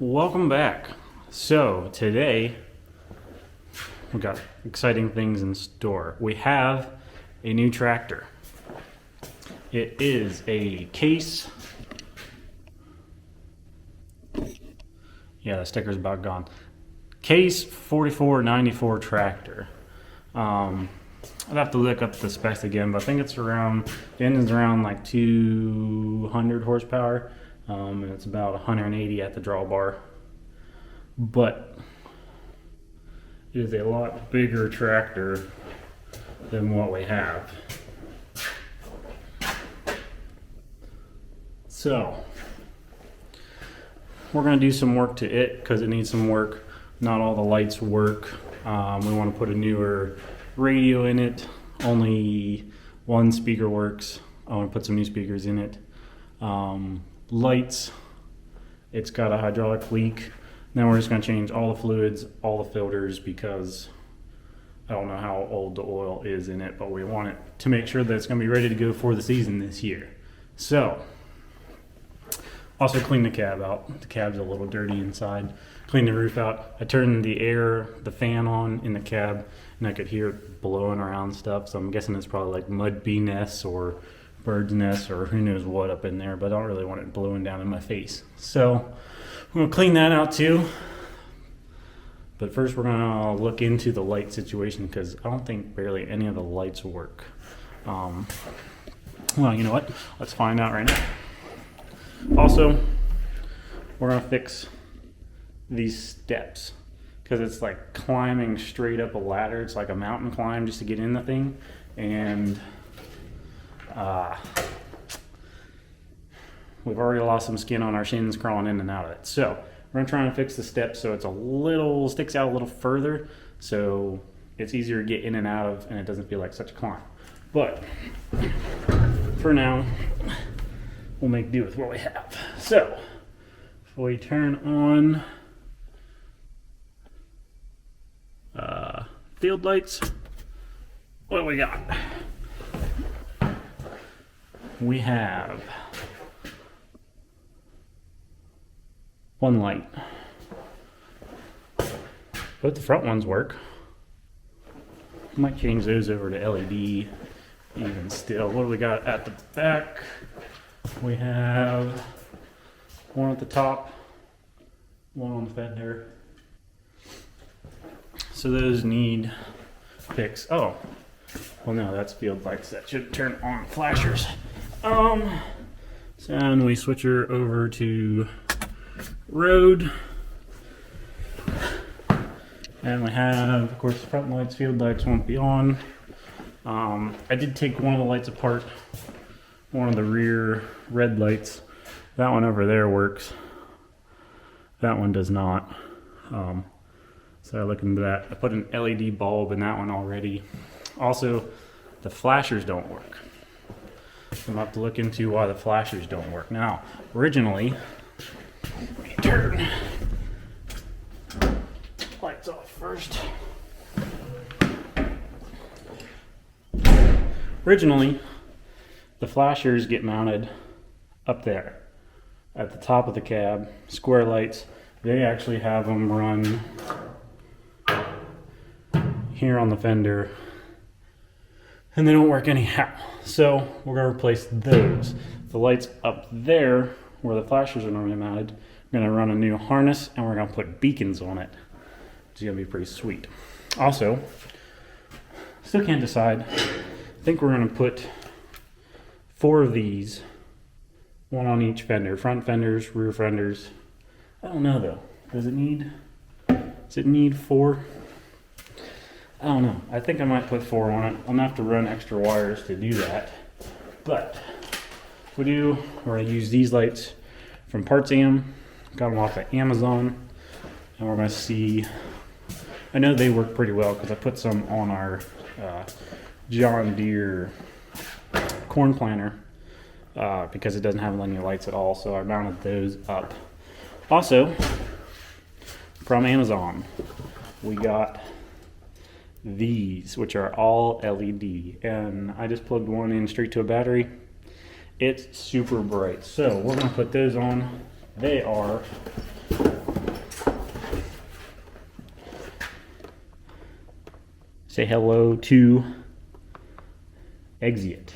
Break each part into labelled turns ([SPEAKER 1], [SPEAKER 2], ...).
[SPEAKER 1] Welcome back. So today we got exciting things in store. We have a new tractor. It is a Case. Yeah, the sticker's about gone. Case 4494 tractor. I'd have to look up the specs again, but I think it's around, the engine's around like 200 horsepower. And it's about 180 at the drawbar, but it is a lot bigger tractor than what we have. So we're going to do some work to it because it needs some work. Not all the lights work. We want to put a newer radio in it. Only one speaker works. I want to put some new speakers in it. Lights, it's got a hydraulic leak. Now we're just going to change all the fluids, all the filters, because I don't know how old the oil is in it, but we want it to make sure that it's going to be ready to go for the season this year. So also clean the cab out. The cab's a little dirty inside. Clean the roof out. I turned the fan on in the cab, and I could hear it blowing around stuff, so I'm guessing it's probably like mud bee nests or bird's nest or who knows what up in there, but I don't really want it blowing down in my face. So I'm going to clean that out too. But first we're going to look into the light situation because I don't think barely any of the lights work. Well, you know what? Let's find out right now. Also, we're going to fix these steps because it's like climbing straight up a ladder. It's like a mountain climb just to get in the thing. And we've already lost some skin on our shins crawling in and out of it. So we're gonna try and fix the steps so it's sticks out a little further, so it's easier to get in and out of, and it doesn't feel like such a climb. But for now, we'll make do with what we have. So if we turn on field lights, what do we got? We have one light. Both the front ones work. I might change those over to LED even still. What do we got at the back? We have one at the top, one on the fender. So those need fix. Oh, well no, that's field lights. That should turn on flashers. So and we switch her over to road. And we have, of course, the front lights, field lights won't be on. I did take one of the lights apart. One of the rear red lights. That one over there works. That one does not. So I looked into that. I put an LED bulb in that one already. Also, the flashers don't work. I'm about to look into why the flashers don't work. Now, originally, let me turn lights off first. Originally, the flashers get mounted up there at the top of the cab, square lights. They actually have them run here on the fender, and they don't work anyhow. So we're going to replace those. The lights up there where the flashers are normally mounted, we're going to run a new harness, and we're going to put beacons on it. It's going to be pretty sweet. Also, still can't decide. I think we're going to put 4 of these, one on each fender, front fenders, rear fenders. I don't know though. Does it need 4? I don't know. I think I might put 4 on it. I'm gonna have to run extra wires to do that. But if we do, we're gonna use these lights from PartsAm. Got them off of Amazon. And we're gonna see, I know they work pretty well because I put some on our John Deere corn planter because it doesn't have linear lights at all. So I mounted those up. Also, from Amazon, we got these, which are all LED, and I just plugged one in straight to a battery. It's super bright, so we're gonna put those on. They are say hello to Exeat,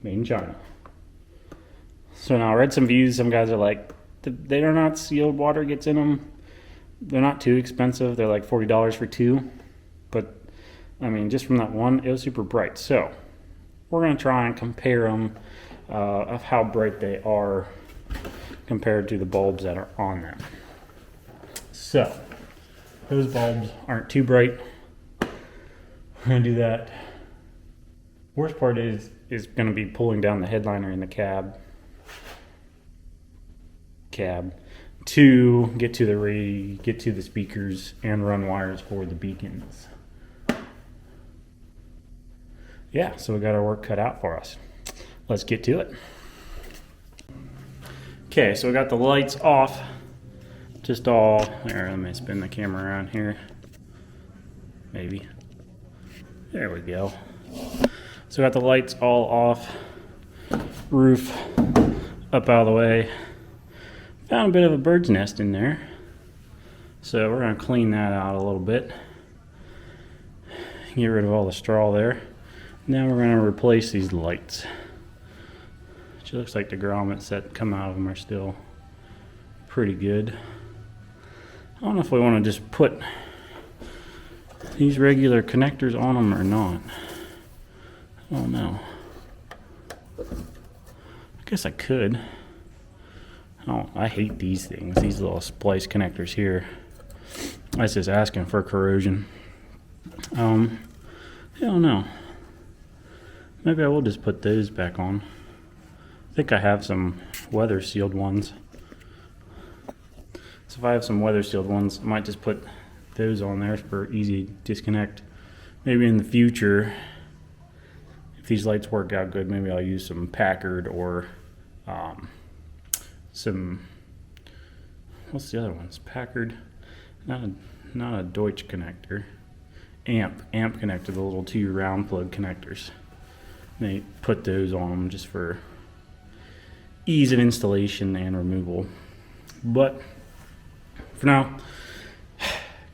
[SPEAKER 1] made in China. So now I read some views. Some guys are like, they are not sealed, water gets in them. They're not too expensive. They're like $40 for two. But I mean, just from that one, it was super bright. So we're going to try and compare them of how bright they are compared to the bulbs that are on them. So those bulbs aren't too bright. We're going to do that. Worst part is going to be pulling down the headliner in the cab to get to the speakers and run wires for the beacons. Yeah, so we got our work cut out for us. Let's get to it. Okay, so we got the lights off. Just all there. Let me spin the camera around here. Maybe. There we go. So we got the lights all off. Roof up out of the way. Found a bit of a bird's nest in there. So we're going to clean that out a little bit. Get rid of all the straw there. Now we're going to replace these lights. It looks like the grommets that come out of them are still pretty good. I don't know if we want to just put these regular connectors on them or not. I don't know. I guess I could. I hate these things, these little splice connectors here. That's just asking for corrosion. I don't know. Maybe I will just put those back on. I think I have some weather sealed ones. So if I have some weather sealed ones, I might just put those on there for easy disconnect. Maybe in the future, if these lights work out good, maybe I'll use some Packard or some, what's the other ones? Packard, not a Deutsch connector. Amp connector, the little 2 round plug connectors. They put those on them just for ease of installation and removal. But for now,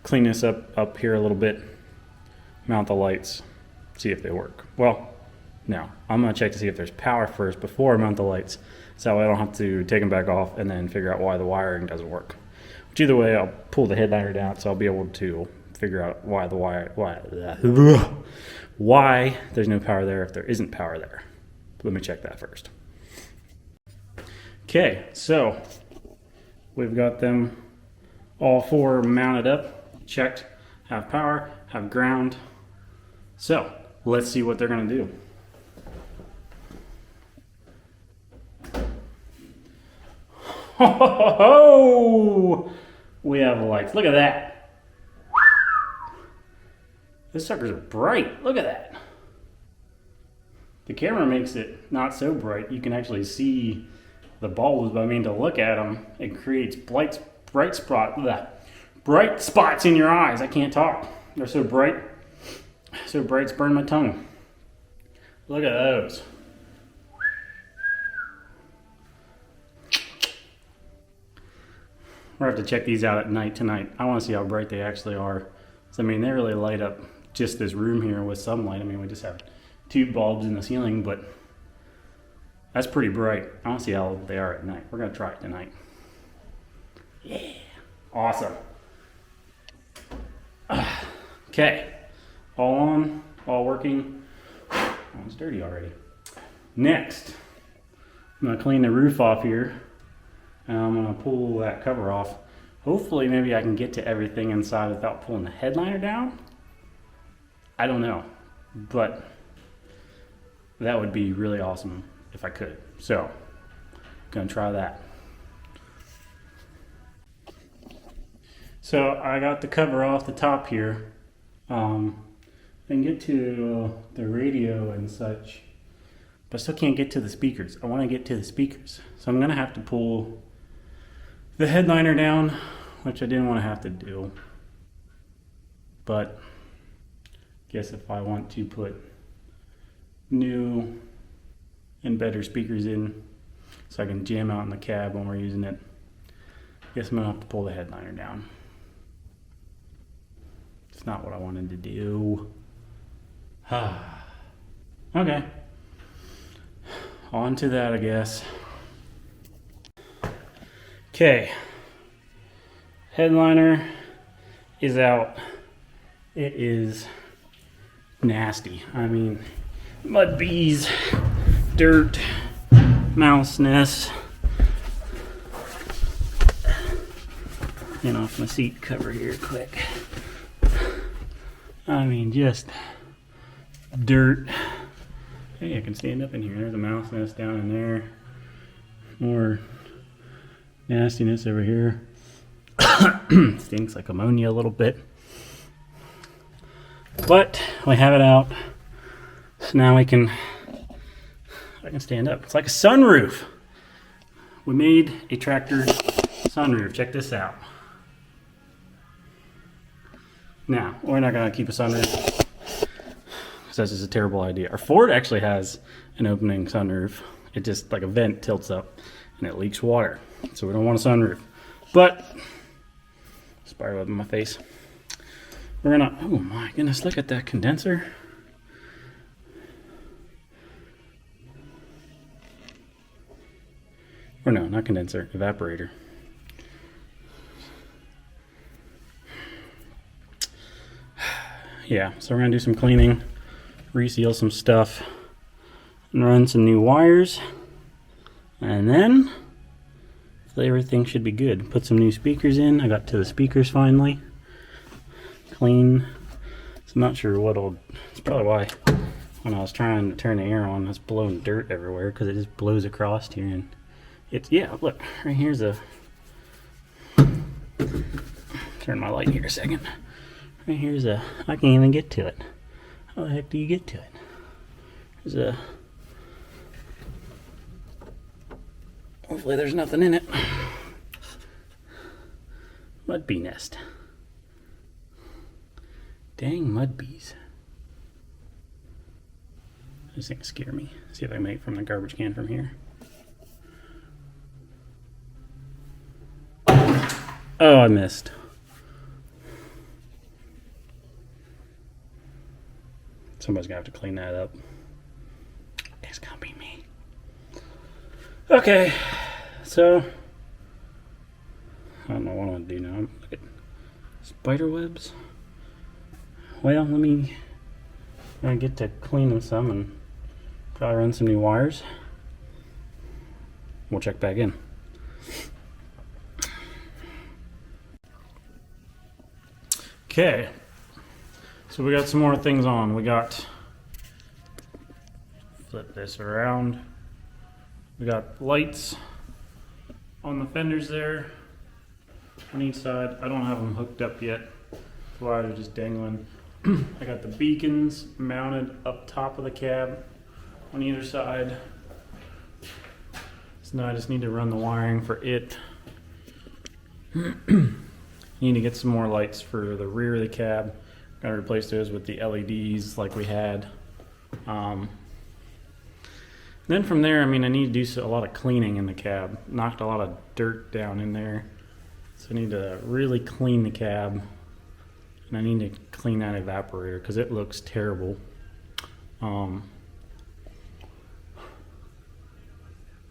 [SPEAKER 1] clean this up here a little bit, mount the lights, see if they work. Well, no, I'm gonna check to see if there's power first before I mount the lights, so I don't have to take them back off and then figure out why the wiring doesn't work. Which either way, I'll pull the headliner down, so I'll be able to figure out why there's no power there if there isn't power there. Let me check that first. Okay, so we've got them all 4 mounted up, checked, have power, have ground. So let's see what they're gonna do. Ho! We have lights. Look at that. Those suckers are bright. Look at that. The camera makes it not so bright. You can actually see the bulbs, but I mean, to look at them, it creates bright spots in your eyes. I can't talk. They're so bright. So bright it's burned my tongue. Look at those. We're gonna have to check these out at night tonight. I want to see how bright they actually are. So, I mean, they really light up just this room here with some light. I mean, we just have 2 bulbs in the ceiling, but that's pretty bright. I want to see how they are at night. We're gonna try it tonight. Yeah, awesome. Okay, all on, all working. Oh, it's dirty already. Next, I'm gonna clean the roof off here. And I'm gonna pull that cover off. Hopefully maybe I can get to everything inside without pulling the headliner down. I don't know, but that would be really awesome if I could. So, gonna try that. So I got the cover off the top here. And get to the radio and such, but I still can't get to the speakers. I want to get to the speakers. So I'm gonna have to pull the headliner down, which I didn't want to have to do. But I guess if I want to put new and better speakers in so I can jam out in the cab when we're using it, I guess I'm gonna have to pull the headliner down. It's not what I wanted to do. Okay. On to that, I guess. Okay. Headliner is out. It is nasty. I mean, mud bees, dirt, mouse nests. Get off my seat cover here quick. I mean, just dirt. Hey, I can stand up in here. There's a mouse nest down in there. More nastiness over here. Stinks like ammonia a little bit. But we have it out. So now I can stand up. It's like a sunroof. We made a tractor sunroof. Check this out. Now, we're not going to keep a sunroof because that's just a terrible idea. Our Ford actually has an opening sunroof. It just, like a vent, tilts up and it leaks water. So we don't want a sunroof. But, spider web in my face. We're going to, oh my goodness, look at that condenser. Or no, not condenser, evaporator. Yeah, so we're gonna do some cleaning, reseal some stuff, and run some new wires, and then everything should be good. Put some new speakers in. I got to the speakers finally. Clean. So I'm not sure what'll. It's probably why when I was trying to turn the air on, it's blowing dirt everywhere because it just blows across here, and it's look right here's a. Turn my light here a second. Right here's a, I can't even get to it. How the heck do you get to it? There's a, hopefully there's nothing in it. Mud bee nest. Dang mud bees. This thing scare me. See if I can make it from the garbage can from here. Oh, I missed. Somebody's gonna have to clean that up. It's gonna be me. Okay, so I don't know what I'm gonna do now. Look at spider webs. Well, I'm gonna get to cleaning some and probably run some new wires. We'll check back in. Okay. So we got some more things on. We got, flip this around. We got lights on the fenders there on each side. I don't have them hooked up yet. The wires are just dangling. I got the beacons mounted up top of the cab on either side. So now I just need to run the wiring for it. Need to get some more lights for the rear of the cab. Gotta replace those with the LEDs like we had. Then from there, I mean, I need to do a lot of cleaning in the cab. Knocked a lot of dirt down in there. So I need to really clean the cab. And I need to clean that evaporator because it looks terrible.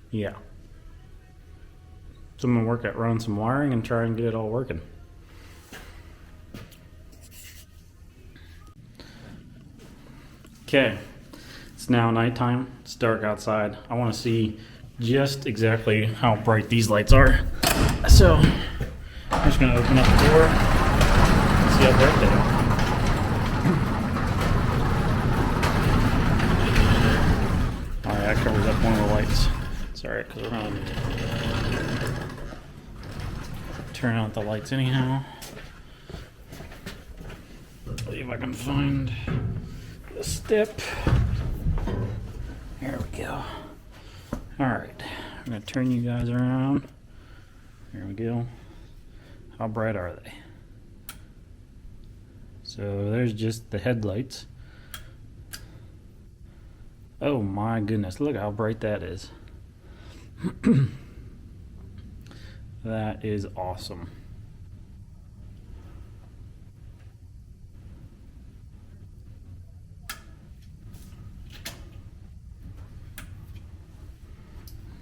[SPEAKER 1] Yeah. So I'm gonna work at running some wiring and try and get it all working. Okay, it's now nighttime. It's dark outside. I want to see just exactly how bright these lights are. So I'm just going to open up the door and see how bright they are. Alright, that covers up one of the lights. It's alright because we're going to turn out the lights anyhow. See if I can find the step. There we go. Alright, I'm going to turn you guys around. There we go. How bright are they? So there's just the headlights. Oh my goodness, look how bright that is. That is awesome.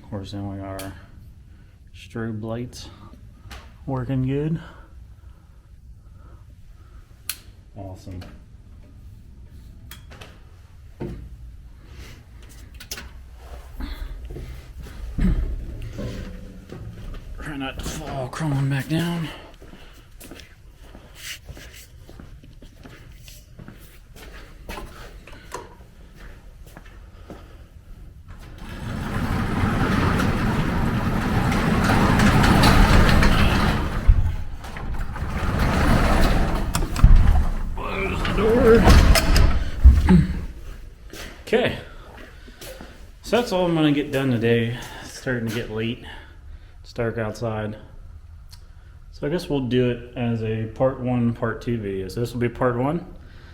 [SPEAKER 1] Of course, then we got our strobe lights working good. Awesome. Try not to fall crumbling back down. Okay, so that's all I'm gonna get done today. It's starting to get late. It's dark outside. So I guess we'll do it as a part 1, part 2 video. So this will be part 1.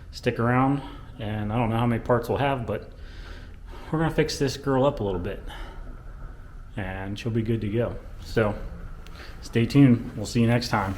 [SPEAKER 1] Stick around, and I don't know how many parts we'll have, but we're gonna fix this girl up a little bit and she'll be good to go. So stay tuned. We'll see you next time.